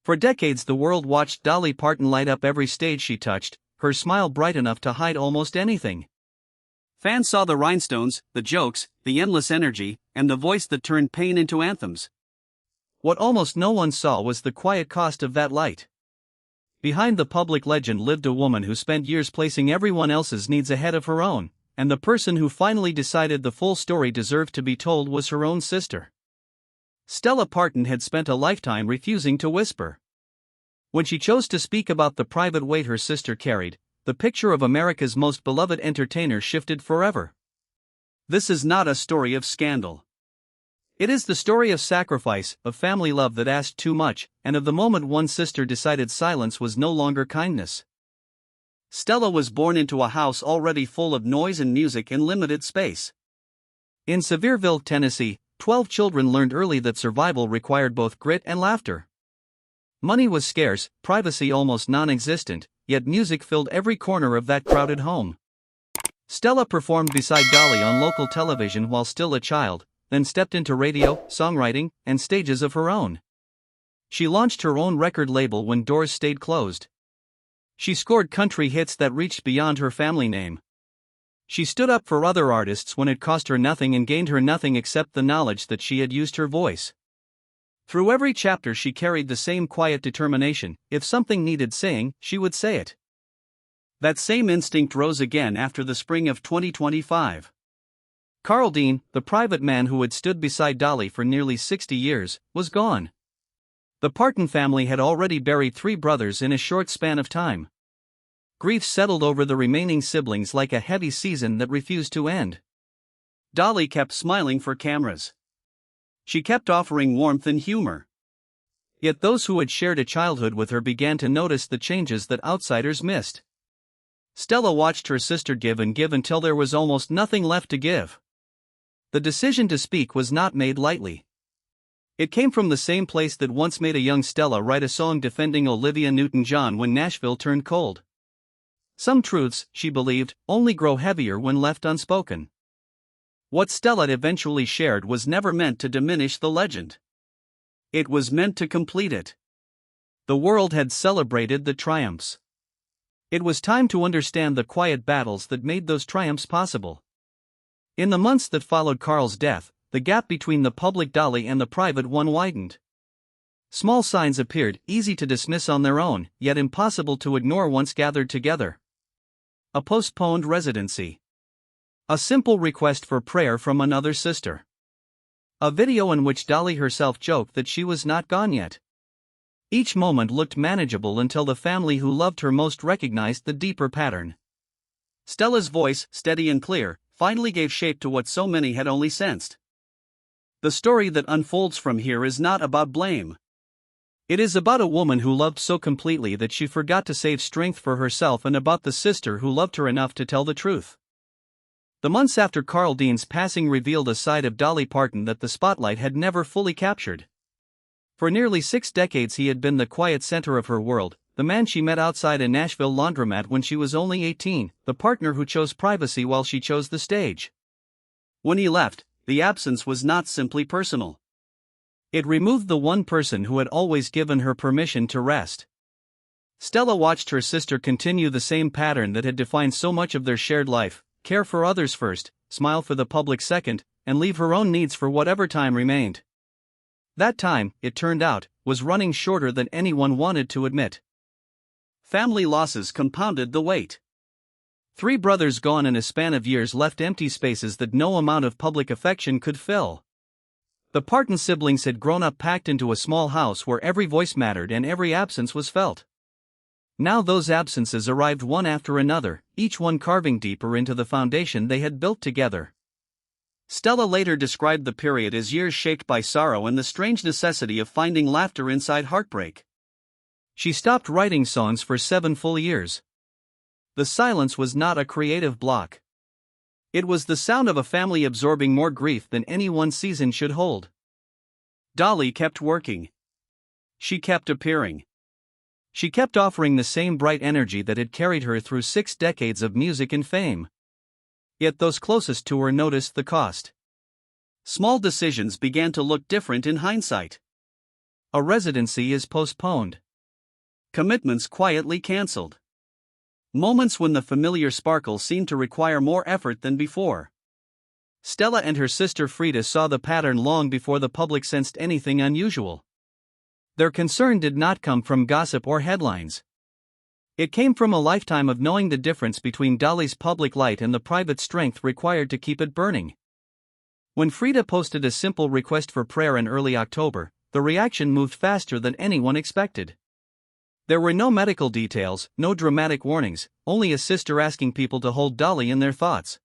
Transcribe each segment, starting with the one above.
For decades the world watched Dolly Parton light up every stage she touched, her smile bright enough to hide almost anything. Fans saw the rhinestones, the jokes, the endless energy, and the voice that turned pain into anthems. What almost no one saw was the quiet cost of that light. Behind the public legend lived a woman who spent years placing everyone else's needs ahead of her own, and the person who finally decided the full story deserved to be told was her own sister. Stella Parton had spent a lifetime refusing to whisper. When she chose to speak about the private weight her sister carried, the picture of America's most beloved entertainer shifted forever. This is not a story of scandal. It is the story of sacrifice, of family love that asked too much, and of the moment one sister decided silence was no longer kindness. Stella was born into a house already full of noise and music and limited space. In Sevierville, Tennessee, 12 children learned early that survival required both grit and laughter. Money was scarce, privacy almost non-existent, yet music filled every corner of that crowded home. Stella performed beside Dolly on local television while still a child, then stepped into radio, songwriting, and stages of her own. She launched her own record label when doors stayed closed. She scored country hits that reached beyond her family name. She stood up for other artists when it cost her nothing and gained her nothing except the knowledge that she had used her voice. Through every chapter she carried the same quiet determination: if something needed saying, she would say it. That same instinct rose again after the spring of 2025. Carl Dean, the private man who had stood beside Dolly for nearly 60 years, was gone. The Parton family had already buried 3 brothers in a short span of time. Grief settled over the remaining siblings like a heavy season that refused to end. Dolly kept smiling for cameras. She kept offering warmth and humor. Yet those who had shared a childhood with her began to notice the changes that outsiders missed. Stella watched her sister give until there was almost nothing left to give. The decision to speak was not made lightly. It came from the same place that once made a young Stella write a song defending Olivia Newton-John when Nashville turned cold. Some truths, she believed, only grow heavier when left unspoken. What Stella eventually shared was never meant to diminish the legend. It was meant to complete it. The world had celebrated the triumphs. It was time to understand the quiet battles that made those triumphs possible. In the months that followed Carl's death, the gap between the public Dolly and the private one widened. Small signs appeared, easy to dismiss on their own, yet impossible to ignore once gathered together. A postponed residency. A simple request for prayer from another sister. A video in which Dolly herself joked that she was not gone yet. Each moment looked manageable until the family who loved her most recognized the deeper pattern. Stella's voice, steady and clear, finally gave shape to what so many had only sensed. The story that unfolds from here is not about blame. It is about a woman who loved so completely that she forgot to save strength for herself, and about the sister who loved her enough to tell the truth. The months after Carl Dean's passing revealed a side of Dolly Parton that the spotlight had never fully captured. For nearly 6 decades he had been the quiet center of her world, the man she met outside a Nashville laundromat when she was only 18, the partner who chose privacy while she chose the stage. When he left, the absence was not simply personal. It removed the one person who had always given her permission to rest. Stella watched her sister continue the same pattern that had defined so much of their shared life: care for others first, smile for the public second, and leave her own needs for whatever time remained. That time, it turned out, was running shorter than anyone wanted to admit. Family losses compounded the weight. 3 brothers gone in a span of years left empty spaces that no amount of public affection could fill. The Parton siblings had grown up packed into a small house where every voice mattered and every absence was felt. Now those absences arrived one after another, each one carving deeper into the foundation they had built together. Stella later described the period as years shaped by sorrow and the strange necessity of finding laughter inside heartbreak. She stopped writing songs for 7 full years. The silence was not a creative block. It was the sound of a family absorbing more grief than any one season should hold. Dolly kept working. She kept appearing. She kept offering the same bright energy that had carried her through 6 decades of music and fame. Yet those closest to her noticed the cost. Small decisions began to look different in hindsight. A residency is postponed. Commitments quietly cancelled. Moments when the familiar sparkle seemed to require more effort than before. Stella and her sister Frida saw the pattern long before the public sensed anything unusual. Their concern did not come from gossip or headlines. It came from a lifetime of knowing the difference between Dolly's public light and the private strength required to keep it burning. When Frida posted a simple request for prayer in early October, the reaction moved faster than anyone expected. There were no medical details, no dramatic warnings, only a sister asking people to hold Dolly in their thoughts.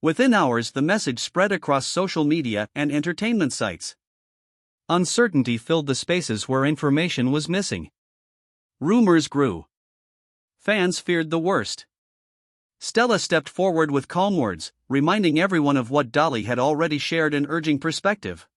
Within hours, the message spread across social media and entertainment sites. Uncertainty filled the spaces where information was missing. Rumors grew. Fans feared the worst. Stella stepped forward with calm words, reminding everyone of what Dolly had already shared and urging perspective.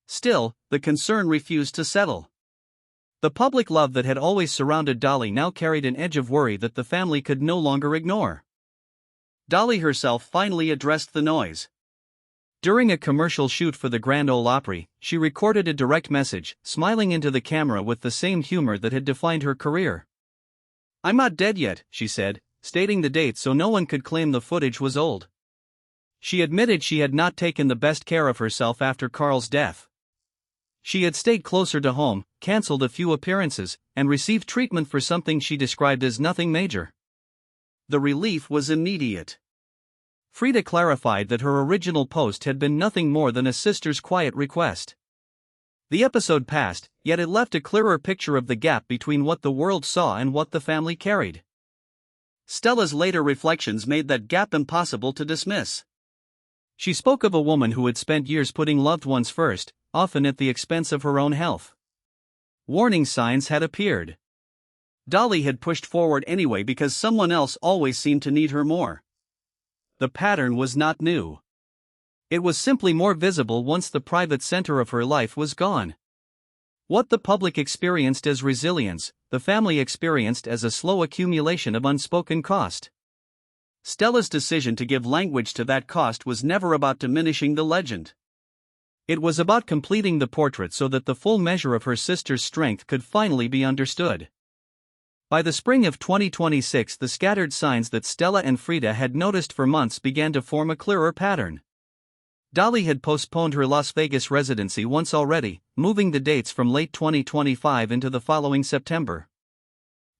Still, the concern refused to settle. The public love that had always surrounded Dolly now carried an edge of worry that the family could no longer ignore. Dolly herself finally addressed the noise. During a commercial shoot for the Grand Ole Opry, she recorded a direct message, smiling into the camera with the same humor that had defined her career. "I'm not dead yet," she said, stating the date so no one could claim the footage was old. She admitted she had not taken the best care of herself after Carl's death. She had stayed closer to home, cancelled a few appearances, and received treatment for something she described as nothing major. The relief was immediate. Frida clarified that her original post had been nothing more than a sister's quiet request. The episode passed, yet it left a clearer picture of the gap between what the world saw and what the family carried. Stella's later reflections made that gap impossible to dismiss. She spoke of a woman who had spent years putting loved ones first, often at the expense of her own health. Warning signs had appeared. Dolly had pushed forward anyway because someone else always seemed to need her more. The pattern was not new. It was simply more visible once the private center of her life was gone. What the public experienced as resilience, the family experienced as a slow accumulation of unspoken cost. Stella's decision to give language to that cost was never about diminishing the legend. It was about completing the portrait so that the full measure of her sister's strength could finally be understood. By the spring of 2026, the scattered signs that Stella and Frida had noticed for months began to form a clearer pattern. Dolly had postponed her Las Vegas residency once already, moving the dates from late 2025 into the following September.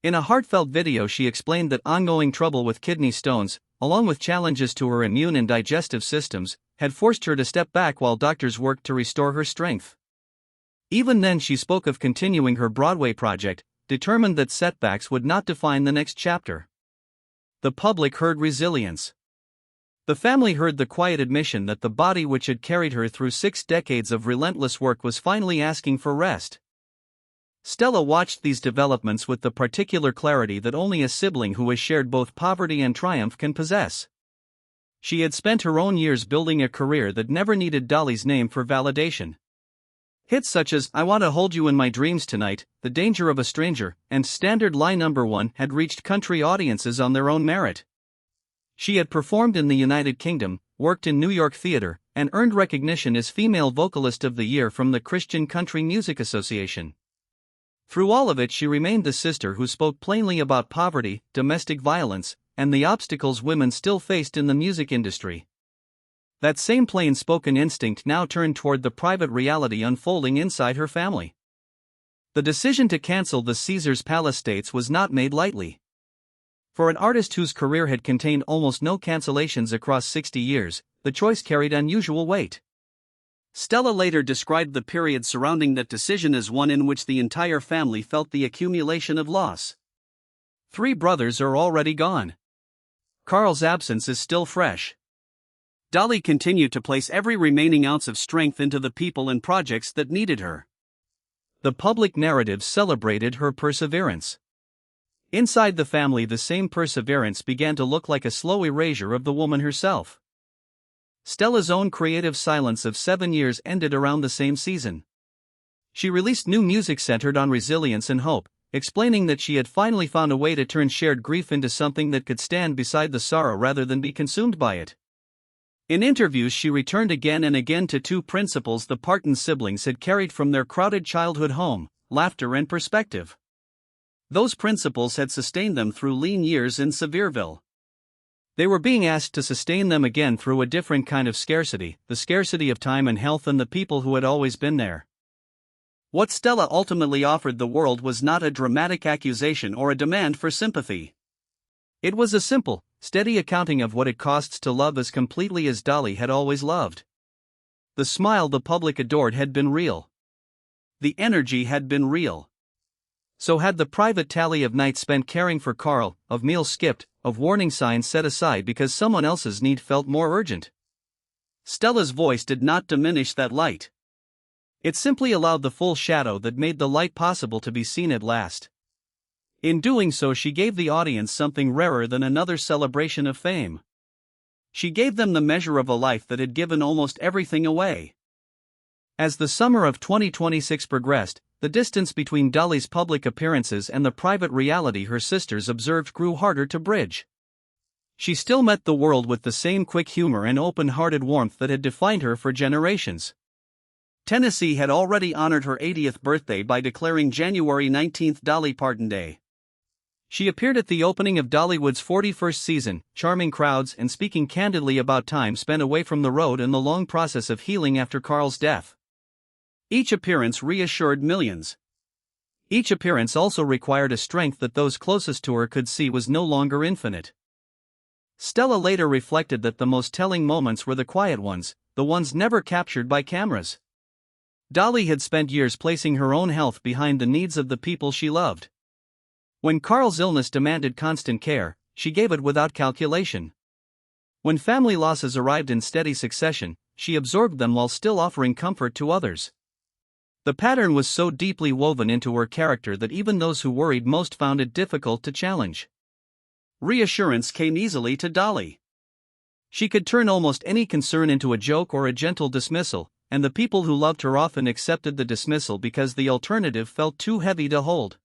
In a heartfelt video, she explained that ongoing trouble with kidney stones, along with challenges to her immune and digestive systems, had forced her to step back while doctors worked to restore her strength. Even then, she spoke of continuing her Broadway project, determined that setbacks would not define the next chapter. The public heard resilience. The family heard the quiet admission that the body which had carried her through 6 decades of relentless work was finally asking for rest. Stella watched these developments with the particular clarity that only a sibling who has shared both poverty and triumph can possess. She had spent her own years building a career that never needed Dolly's name for validation. Hits such as "I Want to Hold You in My Dreams Tonight," "The Danger of a Stranger," and "Standard Lie Number 1" had reached country audiences on their own merit. She had performed in the United Kingdom, worked in New York theater, and earned recognition as Female Vocalist of the Year from the Christian Country Music Association. Through all of it, she remained the sister who spoke plainly about poverty, domestic violence, and the obstacles women still faced in the music industry. That same plain-spoken instinct now turned toward the private reality unfolding inside her family. The decision to cancel the Caesars Palace dates was not made lightly. For an artist whose career had contained almost no cancellations across 60 years, the choice carried unusual weight. Stella later described the period surrounding that decision as one in which the entire family felt the accumulation of loss. 3 brothers are already gone. Carl's absence is still fresh. Dolly continued to place every remaining ounce of strength into the people and projects that needed her. The public narrative celebrated her perseverance. Inside the family, the same perseverance began to look like a slow erasure of the woman herself. Stella's own creative silence of 7 years ended around the same season. She released new music centered on resilience and hope, explaining that she had finally found a way to turn shared grief into something that could stand beside the sorrow rather than be consumed by it. In interviews, she returned again and again to two principles the Parton siblings had carried from their crowded childhood home: laughter and perspective. Those principles had sustained them through lean years in Sevierville. They were being asked to sustain them again through a different kind of scarcity, the scarcity of time and health and the people who had always been there. What Stella ultimately offered the world was not a dramatic accusation or a demand for sympathy. It was a simple, steady accounting of what it costs to love as completely as Dolly had always loved. The smile the public adored had been real. The energy had been real. So had the private tally of nights spent caring for Carl, of meals skipped, of warning signs set aside because someone else's need felt more urgent. Stella's voice did not diminish that light. It simply allowed the full shadow that made the light possible to be seen at last. In doing so, she gave the audience something rarer than another celebration of fame. She gave them the measure of a life that had given almost everything away. As the summer of 2026 progressed, the distance between Dolly's public appearances and the private reality her sisters observed grew harder to bridge. She still met the world with the same quick humor and open-hearted warmth that had defined her for generations. Tennessee had already honored her 80th birthday by declaring January 19 Dolly Parton Day. She appeared at the opening of Dollywood's 41st season, charming crowds and speaking candidly about time spent away from the road and the long process of healing after Carl's death. Each appearance reassured millions. Each appearance also required a strength that those closest to her could see was no longer infinite. Stella later reflected that the most telling moments were the quiet ones, the ones never captured by cameras. Dolly had spent years placing her own health behind the needs of the people she loved. When Carl's illness demanded constant care, she gave it without calculation. When family losses arrived in steady succession, she absorbed them while still offering comfort to others. The pattern was so deeply woven into her character that even those who worried most found it difficult to challenge. Reassurance came easily to Dolly. She could turn almost any concern into a joke or a gentle dismissal, and the people who loved her often accepted the dismissal because the alternative felt too heavy to hold.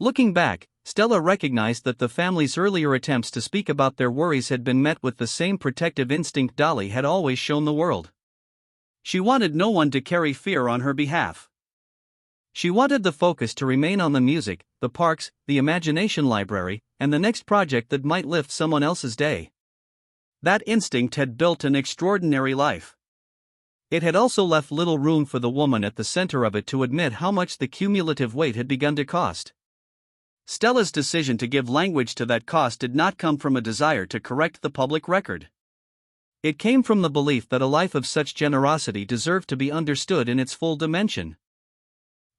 Looking back, Stella recognized that the family's earlier attempts to speak about their worries had been met with the same protective instinct Dolly had always shown the world. She wanted no one to carry fear on her behalf. She wanted the focus to remain on the music, the parks, the imagination library, and the next project that might lift someone else's day. That instinct had built an extraordinary life. It had also left little room for the woman at the center of it to admit how much the cumulative weight had begun to cost. Stella's decision to give language to that cost did not come from a desire to correct the public record. It came from the belief that a life of such generosity deserved to be understood in its full dimension.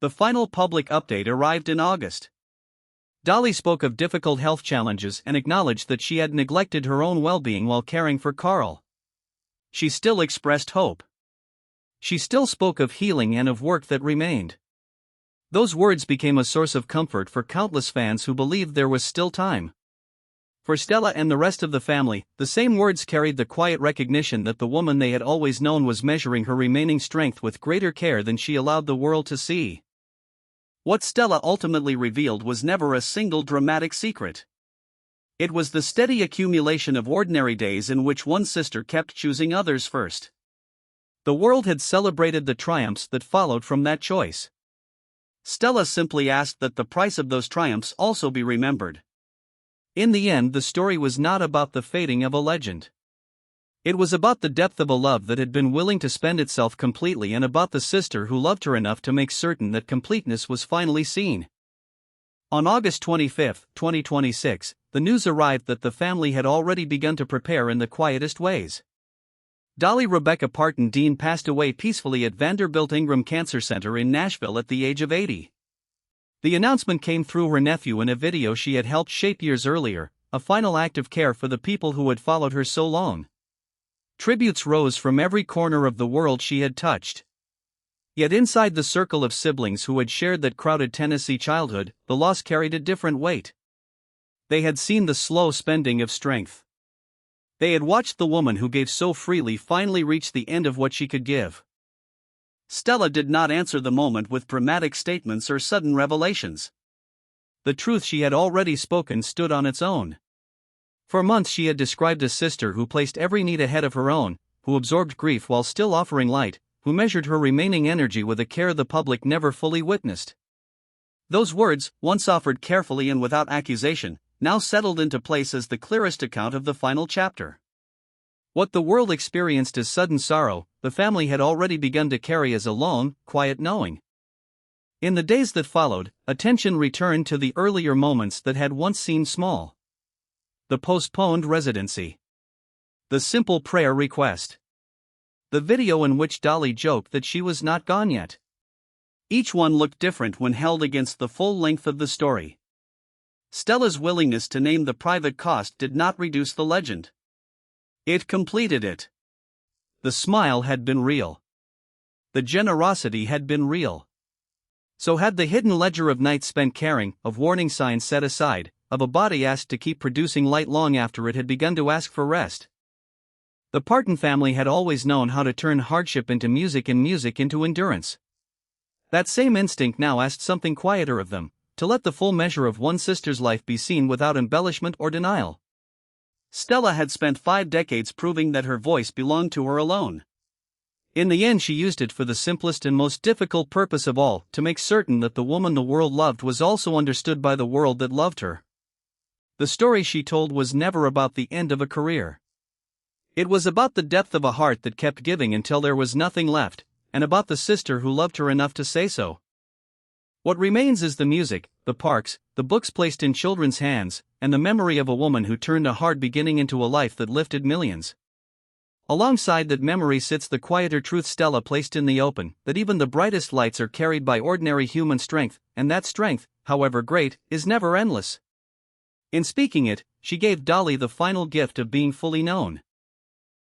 The final public update arrived in August. Dolly spoke of difficult health challenges and acknowledged that she had neglected her own well-being while caring for Carl. She still expressed hope. She still spoke of healing and of work that remained. Those words became a source of comfort for countless fans who believed there was still time. For Stella and the rest of the family, the same words carried the quiet recognition that the woman they had always known was measuring her remaining strength with greater care than she allowed the world to see. What Stella ultimately revealed was never a single dramatic secret. It was the steady accumulation of ordinary days in which one sister kept choosing others first. The world had celebrated the triumphs that followed from that choice. Stella simply asked that the price of those triumphs also be remembered. In the end, the story was not about the fading of a legend. It was about the depth of a love that had been willing to spend itself completely, and about the sister who loved her enough to make certain that completeness was finally seen. On August 25, 2026, the news arrived that the family had already begun to prepare in the quietest ways. Dolly Rebecca Parton Dean passed away peacefully at Vanderbilt Ingram Cancer Center in Nashville at the age of 80. The announcement came through her nephew in a video she had helped shape years earlier, a final act of care for the people who had followed her so long. Tributes rose from every corner of the world she had touched. Yet inside the circle of siblings who had shared that crowded Tennessee childhood, the loss carried a different weight. They had seen the slow spending of strength. They had watched the woman who gave so freely finally reach the end of what she could give. Stella did not answer the moment with dramatic statements or sudden revelations. The truth she had already spoken stood on its own. For months she had described a sister who placed every need ahead of her own, who absorbed grief while still offering light, who measured her remaining energy with a care the public never fully witnessed. Those words, once offered carefully and without accusation, now settled into place as the clearest account of the final chapter. What the world experienced as sudden sorrow, the family had already begun to carry as a long, quiet knowing. In the days that followed, attention returned to the earlier moments that had once seemed small. The postponed residency. The simple prayer request. The video in which Dolly joked that she was not gone yet. Each one looked different when held against the full length of the story. Stella's willingness to name the private cost did not reduce the legend. It completed it. The smile had been real. The generosity had been real. So had the hidden ledger of nights spent caring, of warning signs set aside, of a body asked to keep producing light long after it had begun to ask for rest. The Parton family had always known how to turn hardship into music and music into endurance. That same instinct now asked something quieter of them, to let the full measure of one sister's life be seen without embellishment or denial. Stella had spent 5 decades proving that her voice belonged to her alone. In the end she used it for the simplest and most difficult purpose of all, to make certain that the woman the world loved was also understood by the world that loved her. The story she told was never about the end of a career. It was about the depth of a heart that kept giving until there was nothing left, and about the sister who loved her enough to say so. What remains is the music, the parks, the books placed in children's hands, and the memory of a woman who turned a hard beginning into a life that lifted millions. Alongside that memory sits the quieter truth Stella placed in the open, that even the brightest lights are carried by ordinary human strength, and that strength, however great, is never endless. In speaking it, she gave Dolly the final gift of being fully known.